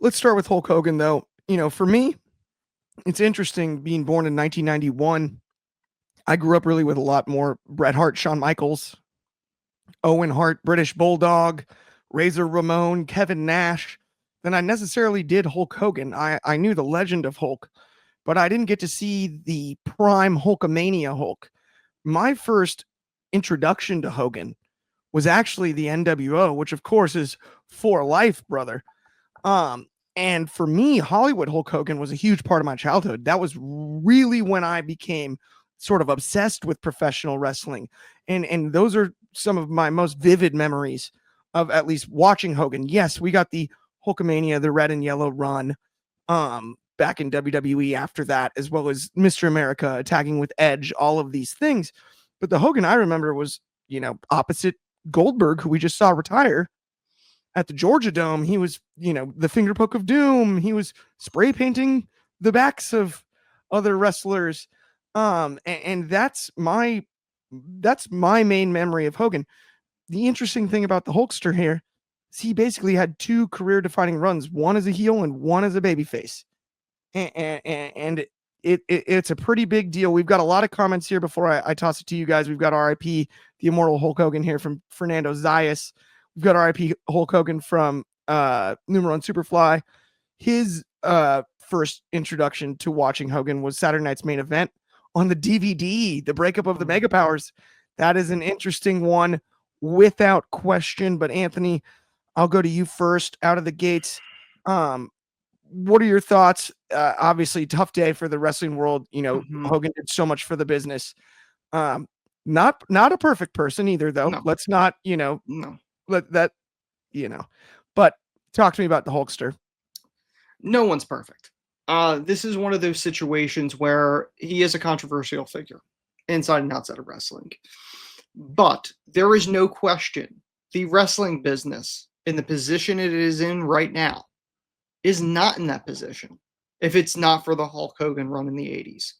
Let's start with Hulk Hogan, though. For me, it's interesting being born in 1991. I grew up really with a lot more Bret Hart, Shawn Michaels, Owen Hart, British Bulldog, Razor Ramon, Kevin Nash than I necessarily did Hulk Hogan. I knew the legend of Hulk, but I didn't get to see the prime Hulkamania Hulk. My first introduction to Hogan was actually the NWO, which of course is for life, brother. Um, and for me, Hollywood Hulk Hogan was a huge part of my childhood. That was really when I became sort of obsessed with professional wrestling. And those are some of my most vivid memories of at least watching Hogan. Yes, we got the Hulkamania, the red and yellow run back in WWE after that, as well as Mr. America attacking with Edge, all of these things. But the Hogan I remember was, opposite Goldberg, who we just saw retire at the Georgia Dome. He was, the finger poke of doom. He was spray painting the backs of other wrestlers. And that's my main memory of Hogan. The interesting thing about the Hulkster here is he basically had two career defining runs, one as a heel and one as a babyface. And it's a pretty big deal. We've got a lot of comments here before I toss it to you guys. We've got RIP, the immortal Hulk Hogan here from Fernando Zayas. We've got RIP Hulk Hogan from Numero and Superfly. His first introduction to watching Hogan was Saturday Night's Main Event on the DVD, the breakup of the Mega Powers. That is an interesting one without question. But Anthony, I'll go to you first out of the gates. What are your thoughts? Obviously, tough day for the wrestling world. Hogan did so much for the business. Not a perfect person either, though. No. Let's not, No. let that, But talk to me about the Hulkster. No one's perfect. This is one of those situations where he is a controversial figure inside and outside of wrestling. But there is no question the wrestling business in the position it is in right now is not in that position if it's not for the Hulk Hogan run in the 80s.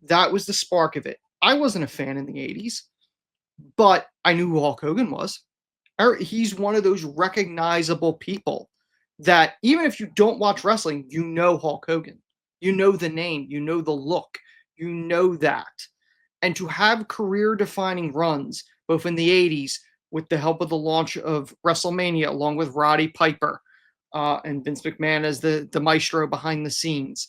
That was the spark of it. I wasn't a fan in the 80s, but I knew who Hulk Hogan was. He's one of those recognizable people that even if you don't watch wrestling, you know Hulk Hogan. You know the name, you know the look, you know that. And to have career defining runs, both in the 80s with the help of the launch of WrestleMania, along with Roddy Piper and Vince McMahon as the maestro behind the scenes,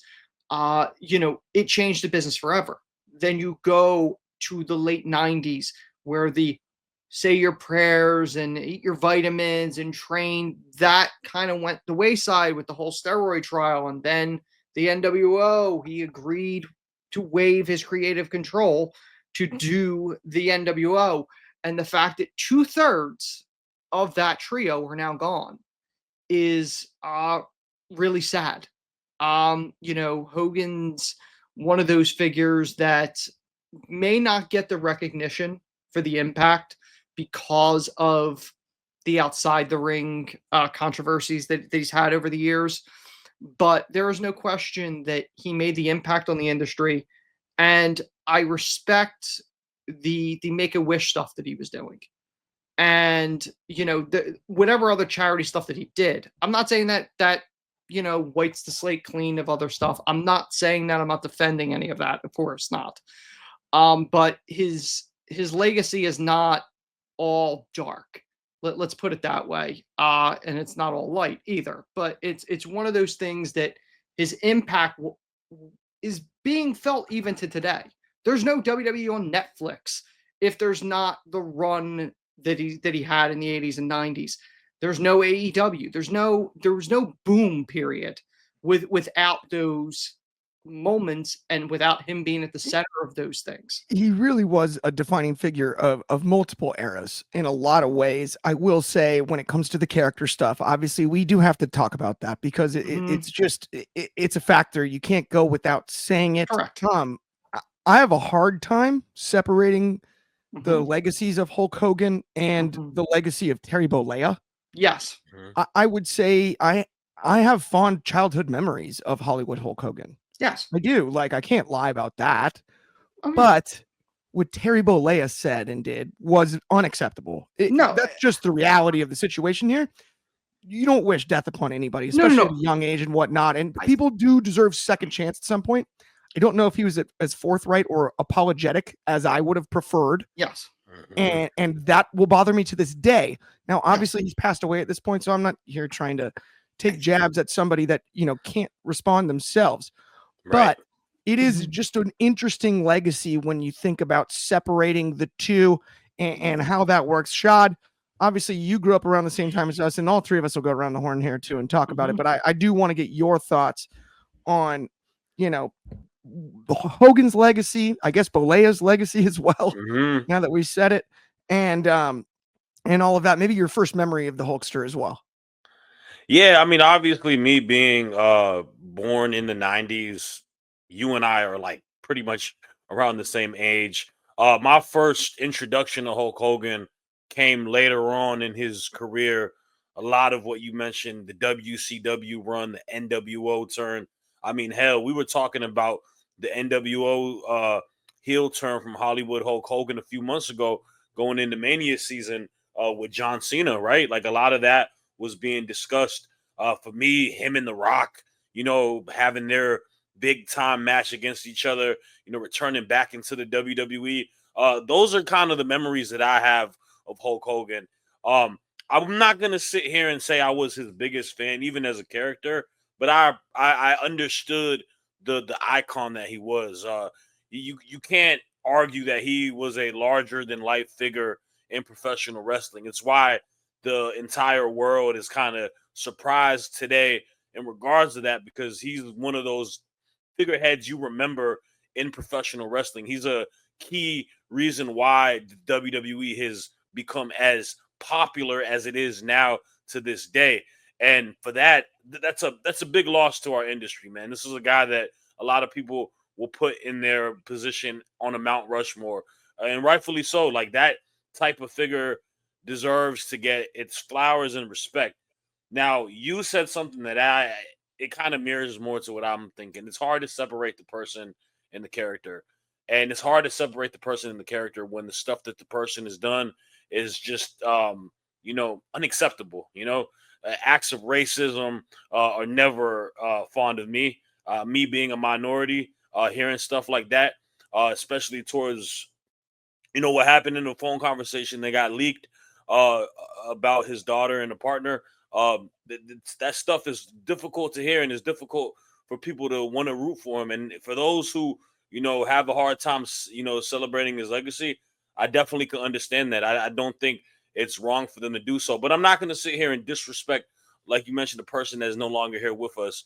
it changed the business forever. Then you go to the late 90s where the say your prayers and eat your vitamins and train, that kind of went the wayside with the whole steroid trial. And then the NWO, he agreed to waive his creative control to do the NWO. And the fact that 2/3 of that trio are now gone is really sad. Hogan's one of those figures that may not get the recognition for the impact because of the outside the ring controversies that he's had over the years. But there is no question that he made the impact on the industry. And I respect the Make-A-Wish stuff that he was doing. And, whatever other charity stuff that he did. I'm not saying that wipes the slate clean of other stuff. I'm not saying that. I'm not defending any of that. Of course not. But his legacy is not all dark. Let's put it that way. And it's not all light either. But it's one of those things that his impact is being felt even to today. There's no WWE on Netflix if there's not the run that he had in the 80s and 90s. There's no AEW. There was no boom period without those moments and without him being at the center of those things. He really was a defining figure of multiple eras in a lot of ways. I will say, when it comes to the character stuff, obviously we do have to talk about that because it's just it's a factor. You can't go without saying it. Correct. I have a hard time separating the legacies of Hulk Hogan and the legacy of Terry Bollea. Yes. I would say I have fond childhood memories of Hollywood Hulk Hogan. Yes. I do. Like, I can't lie about that. But what Terry Bollea said and did was unacceptable. No. That's just the reality of the situation here. you don't wish death upon anybody, No, no, especially at a no. young age and whatnot. And I, people do deserve second chance at some point. I don't know if he was as forthright or apologetic as I would have preferred, yes. and that will bother me to this day. Now, Yes. obviously, he's passed away at this point, so I'm not here trying to take jabs at somebody that can't respond themselves. Right. But it is Mhm. just an interesting legacy when you think about separating the two and how that works. Shad, obviously, you grew up around the same time as us, and all three of us will go around the horn here too and talk about it. Mhm. But I do want to get your thoughts on, you know, Hogan's legacy, I guess Bolea's legacy as well. Mhm. Now that we said it, and all of that. Maybe your first memory of the Hulkster as well. Yeah, I mean, obviously, me being born in the '90s, you and I are like pretty much around the same age. My first introduction to Hulk Hogan came later on in his career. A lot of what you mentioned, the WCW run, the NWO turn. I mean, hell, we were talking about the NWO heel turn from Hollywood Hulk Hogan a few months ago, going into Mania season with John Cena, right? Like a lot of that was being discussed. For me, him and The Rock, having their big time match against each other, returning back into the WWE. Those are kind of the memories that I have of Hulk Hogan. I'm not gonna sit here and say I was his biggest fan, even as a character, but I understood the icon that he was. You can't argue that he was a larger than life figure in professional wrestling. It's why the entire world is kind of surprised today in regards to that, because he's one of those figureheads you remember in professional wrestling. He's a key reason why the WWE has become as popular as it is now to this day. And for that, that's a big loss to our industry, man. This is a guy that a lot of people will put in their position on a Mount Rushmore, and rightfully so. Like that type of figure deserves to get its flowers and respect. Now, you said something that it kind of mirrors more to what I'm thinking. It's hard to separate the person and the character. And it's hard to separate the person and the character when the stuff that the person has done is just unacceptable. Acts of racism are never fond of me. Me being a minority, hearing stuff like that, especially towards what happened in the phone conversation that got leaked uh, about his daughter and a partner. That stuff is difficult to hear, and it's difficult for people to want to root for him. And for those who have a hard time celebrating his legacy, I definitely can understand that. I don't think it's wrong for them to do so, but I'm not going to sit here and disrespect, like you mentioned, the person that is no longer here with us,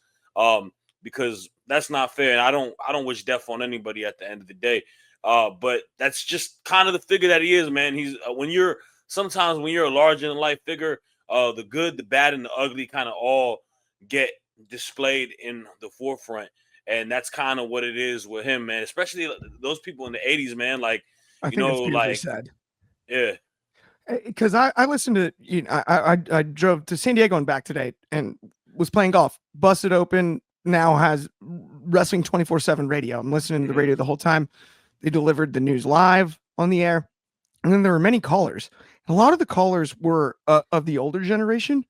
because that's not fair. And I don't wish death on anybody at the end of the day. But that's just kind of the figure that he is, man. He's sometimes when you're a larger than life figure, the good, the bad, and the ugly kind of all get displayed in the forefront. And that's kind of what it is with him, man. Especially those people in the '80s, man. Like, I think that's beautifully like, said. yeah. Because I listened to I drove to San Diego and back today and was playing golf. Busted Open now has wrestling 24/7 radio. I'm listening to the radio the whole time. They delivered the news live on the air, and then there were many callers. A lot of the callers were of the older generation,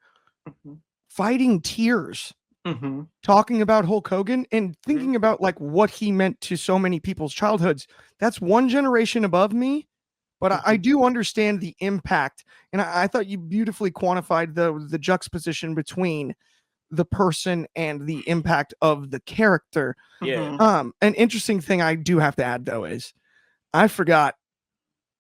Mhm. fighting tears, Mhm. talking about Hulk Hogan and thinking about like what he meant to so many people's childhoods. That's one generation above me, but I Mhm. do understand the impact. And I thought you beautifully quantified the juxtaposition between the person and the impact of the character. Yeah. Mhm. An interesting thing I do have to add though is I forgot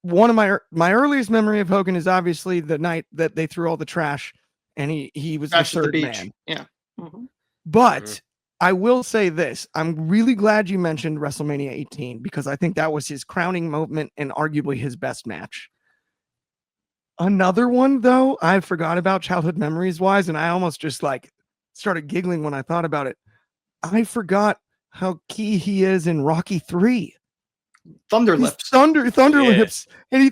one of my earliest memory of Hogan is obviously the night that they threw all the trash and he was the Crash at the third beach. man. Yeah. Mhm. But I will say this, I'm really glad you mentioned WrestleMania 18 because I think that was his crowning moment and arguably his best match. Another one though, I forgot about childhood memories wise, and I almost just like started giggling when I thought about it. I forgot how key he is in Rocky 3. Thunder He's lips. Thunder Yeah. Lips, and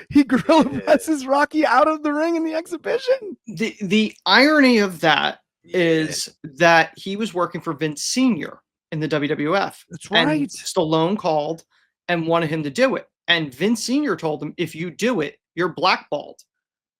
he gorilla Yeah. presses Rocky out of the ring in the exhibition. The irony of that Yeah. is that he was working for Vince Sr. in the WWF. That's And right. Stallone called and wanted him to do it. And Vince Sr. told him, if you do it, you're blackballed.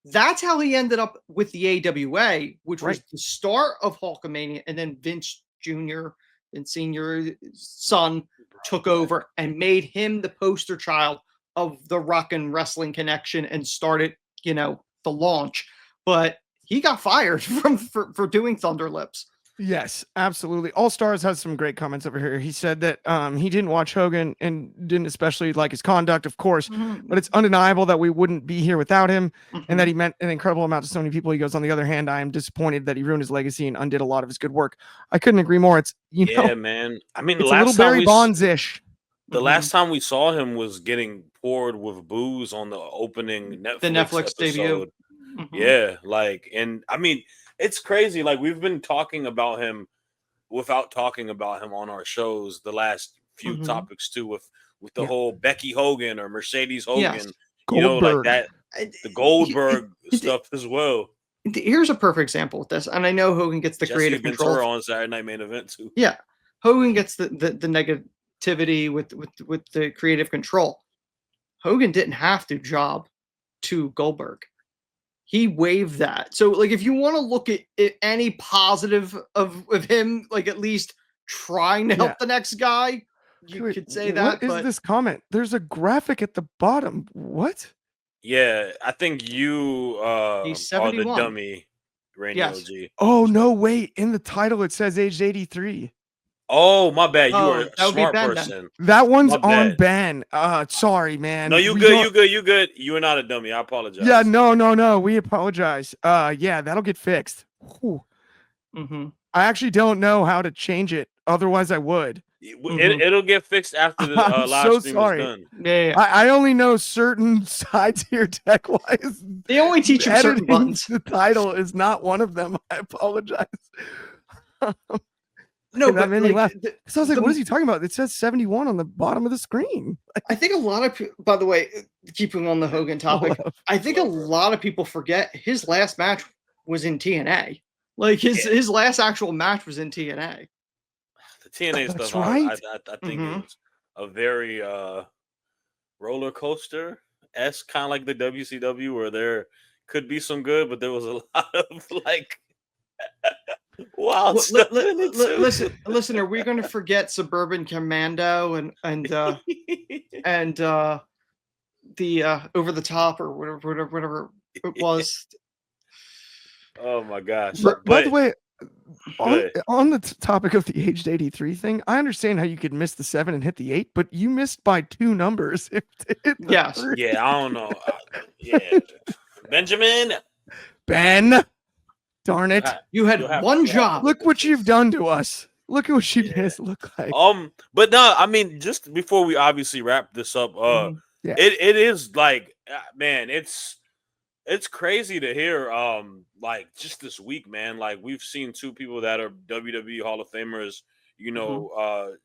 That's how he ended up with the AWA, which was Right. the start of Hulkamania, and then Vince Jr. and Senior's son took over and made him the poster child of the Rock and Wrestling Connection and started, the launch. But he got fired for doing Thunder Lips. Yes, absolutely. All Stars has some great comments over here. He said that he didn't watch Hogan and didn't especially like his conduct, of course, but it's undeniable that we wouldn't be here without him and that he meant an incredible amount to so many people. He goes, on the other hand, I am disappointed that he ruined his legacy and undid a lot of his good work. I couldn't agree more. It's, Yeah, man. I mean, it's a little Barry Bonds-ish. The last time we saw him was getting poured with booze on the opening Netflix episode. Debut. Yeah, like, and I mean, it's crazy. Like, we've been talking about him without talking about him on our shows the last few topics too, with the whole Becky Hogan or Mercedes Hogan, Yes. Like that, the Goldberg stuff as well. Here's a perfect example of this, and I know Hogan gets the creative control on Saturday Night Main Event too. Yeah, Hogan gets the negativity with the creative control. Hogan didn't have to job to Goldberg. He waived that. So, like, if you want to look at any positive of him, like, at least trying to help the next guy, you could say that. What is this comment? There's a graphic at the bottom. What? Yeah, I think you He's are the 71. dummy, Randy OG. Oh, no, wait. In the title, it says aged 83. Oh, my bad. You are a that would be smart Ben, person. That one's My on bad. Ben. Sorry, man. No, you good. You good. You are not a dummy. I apologize. Yeah, no. We apologize. Yeah, that'll get fixed. I actually don't know how to change it. Otherwise, I would. It'll get fixed after the live stream is done. Yeah. I only know certain sides here tech wise. They only teach you certain buttons. The title is not one of them. I apologize. No, that but made me laugh. So I was like, the- what is he talking about? It says 71 on the bottom of the screen. I think a lot of people, by the way, keeping on the Hogan topic, I think a lot of people forget his last match was in TNA. Like his last actual match was in TNA. The TNA That's stuff, right. I think is a very roller coaster esque, kind of like the WCW, where there could be some good, but there was a lot of like wild stuff. Listen, are we going to forget Suburban Commando and the Over the Top or whatever it was? Oh my gosh! By the way, on the topic of the aged 83 thing, I understand how you could miss the 7 and hit the 8, but you missed by 2 numbers. Yes. 3. Yeah, I don't know. Yeah, Benjamin. Ben, darn it! You had one job. Look what you've done to us. Look at what you made us look like. But no, I mean, just before we obviously wrap this up, it is like, man, it's crazy to hear. Like just this week, man, like we've seen 2 people that are WWE Hall of Famers,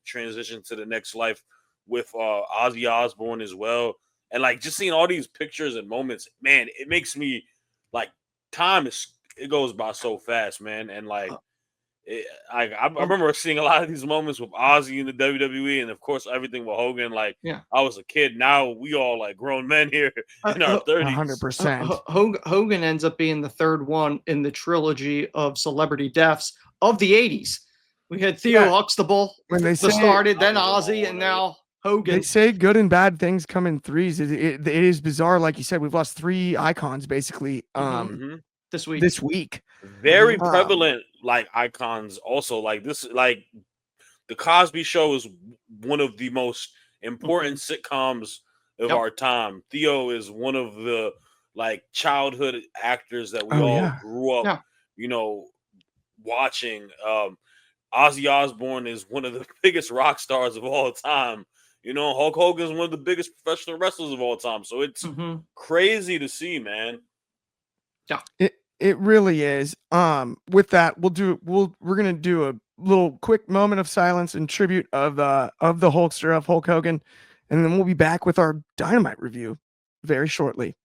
transition to the next life with Ozzy Osbourne as well, and like just seeing all these pictures and moments, man, it makes me like it goes by so fast, man, and like. I remember seeing a lot of these moments with Ozzy in the WWE, and of course everything with Hogan. Like, I was a kid. Now we all like grown men here in our 30s. 100%. Hogan ends up being the third one in the trilogy of celebrity deaths of the 80s. We had Theo Huxtable when they started, then Ozzy, and now Hogan. They say good and bad things come in threes. It is bizarre, like you said. We've lost 3 icons basically. This week. Very prevalent, like icons. Also, like this, like the Cosby Show is one of the most important sitcoms of our time. Theo is one of the like childhood actors that we all grew up, watching. Ozzy Osbourne is one of the biggest rock stars of all time. Hulk Hogan is one of the biggest professional wrestlers of all time. So it's crazy to see, man. Yeah. It really is. With that, we're gonna do a little quick moment of silence in tribute of the Hulkster of Hulk Hogan, and then we'll be back with our Dynamite review very shortly.